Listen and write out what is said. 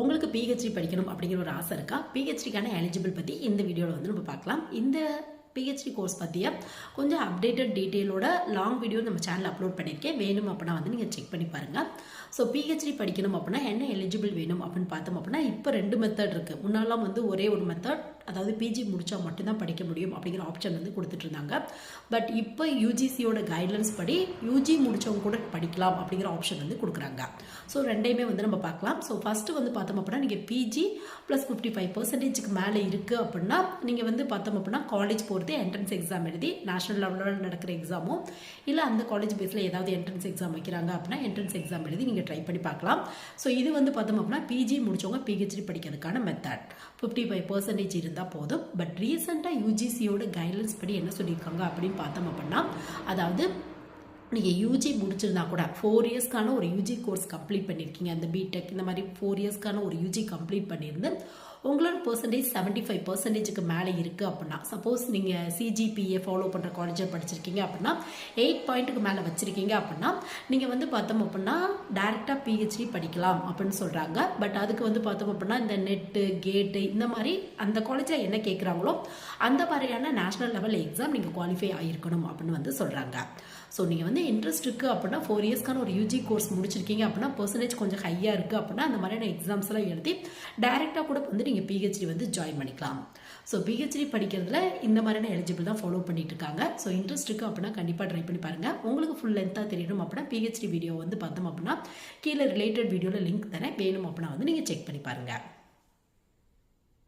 உங்களுக்கு பிஹெச்டி படிக்கணும் அப்படிங்கிற ஒரு ஆசை இருக்கா? பிஹெச்டிக்கான எலிஜிபிள் பற்றி இந்த வீடியோவில் வந்து நம்ம பார்க்கலாம். இந்த பிஹெச்டி கோர்ஸ் பற்றிய கொஞ்சம் அப்டேட்டட் டீட்டெயிலோட லாங் வீடியோ நம்ம சேனல் அப்லோட் பண்ணியிருக்கேன். வேணும் அப்படின்னா வந்து நீங்கள் செக் பண்ணி பாருங்கள். ஸோ பிஹெச்டி படிக்கணும் அப்படின்னா என்ன எலிஜிபிள் வேணும் அப்படின்னு பார்த்தோம் அப்படின்னா இப்போ 2 மெத்தட் இருக்குது. முன்னாலாம் வந்து ஒரே ஒரு மெத்தட், அதாவது பிஜி முடித்தா மட்டும்தான் படிக்க முடியும் அப்படிங்கிற ஆப்ஷன் வந்து கொடுத்துட்டு இருந்தாங்க. பட் இப்போ யூஜிசியோட கைட்லைன்ஸ் படி யூஜி முடித்தவங்க கூட படிக்கலாம் அப்படிங்கிற ஆப்ஷன் வந்து கொடுக்குறாங்க. ஸோ ரெண்டையுமே வந்து நம்ம பார்க்கலாம். ஸோ ஃபஸ்ட்டு வந்து பார்த்தோம் அப்படின்னா நீங்கள் பிஜி ப்ளஸ் 55% மேலே இருக்குது அப்படின்னா நீங்கள் வந்து பார்த்தோம் அப்படின்னா காலேஜ் போகிறது என்ட்ரன்ஸ் எக்ஸாம் எழுதி நேஷனல் லெவலில் நடக்கிற எக்ஸாமோ இல்லை அந்த காலேஜ் பேஸில் ஏதாவது என்ட்ரன்ஸ் எக்ஸாம் வைக்கிறாங்க அப்படின்னா என்ட்ரன்ஸ் எக்ஸாம் எழுதி நீங்கள் ட்ரை பண்ணி பார்க்கலாம். ஸோ இது வந்து பார்த்தோம் அப்படின்னா பிஜி முடிச்சவங்க பிஹெச்டி படிக்கிறதுக்கான மெத்தட் 55% இருந்தால் போதும். பட் ரீசெண்டாக யூஜிசியோட கைட்லைன்ஸ் படி என்ன சொல்லியிருக்காங்க அப்படின்னு பார்த்தோம் அப்படின்னா, அதாவது நீங்கள் யூஜி முடிச்சிருந்தா கூட 4 இயர்ஸ்க்கான ஒரு யூஜி கோர்ஸ் கம்ப்ளீட் பண்ணியிருக்கீங்க, அந்த பிடெக் இந்த மாதிரி 4 இயர்ஸ்க்கான ஒரு யூஜி கம்ப்ளீட் பண்ணியிருந்து உங்களோட பர்சன்டேஜ் 75%க்கு மேலே இருக்குது அப்படின்னா, சப்போஸ் நீங்கள் சிஜிபிஏ ஃபாலோ பண்ணுற காலேஜில் படிச்சிருக்கீங்க அப்படின்னா 8 பாயிண்ட்டுக்கு மேலே வச்சுருக்கீங்க அப்படின்னா நீங்கள் வந்து பார்த்தோம் அப்படின்னா டேரெக்டாக பிஹெச்டி படிக்கலாம் அப்படின்னு சொல்கிறாங்க. பட் அதுக்கு வந்து பார்த்தோம் அப்படின்னா இந்த நெட்டு கேட்டு இந்த மாதிரி அந்த காலேஜில் என்ன கேட்குறாங்களோ அந்த மாதிரியான நேஷனல் லெவல் எக்ஸாம் நீங்கள் குவாலிஃபை ஆகிருக்கணும் அப்படின்னு வந்து சொல்கிறாங்க. ஸோ நீங்கள் வந்து இன்ட்ரெஸ்ட் இருக்குது அப்படின்னா 4 இயர்ஸ்க்கான ஒரு யூஜி கோர்ஸ் முடிச்சிருக்கீங்க அப்படின்னா பர்சன்டேஜ் கொஞ்சம் ஹையாக இருக்குது அப்படின்னா அந்த மாதிரியான எக்ஸாம்ஸ் எல்லாம் எழுதி டைரெக்டாக கூட வந்து நீங்கள் பிஹெச்டி வந்து ஜாயின் பண்ணிக்கலாம். ஸோ பிஹெச்டி படிக்கிறதுல இந்த மாதிரியான எலிஜிபிள் தான் ஃபாலோ பண்ணிட்டு இருக்காங்க. ஸோ இன்ட்ரெஸ்ட் இருக்குது அப்படின்னா கண்டிப்பாக ட்ரை பண்ணி பாருங்கள். உங்களுக்கு ஃபுல் லென்த்தாக தெரியணும் அப்படின்னா பிஹெச்டி வீடியோ வந்து பார்த்தோம் அப்படின்னா கீழே ரிலேட்டட் வீடியோவில் லிங்க் தரேன். வேணும் அப்படின்னா வந்து நீங்கள் செக் பண்ணி பாருங்கள்.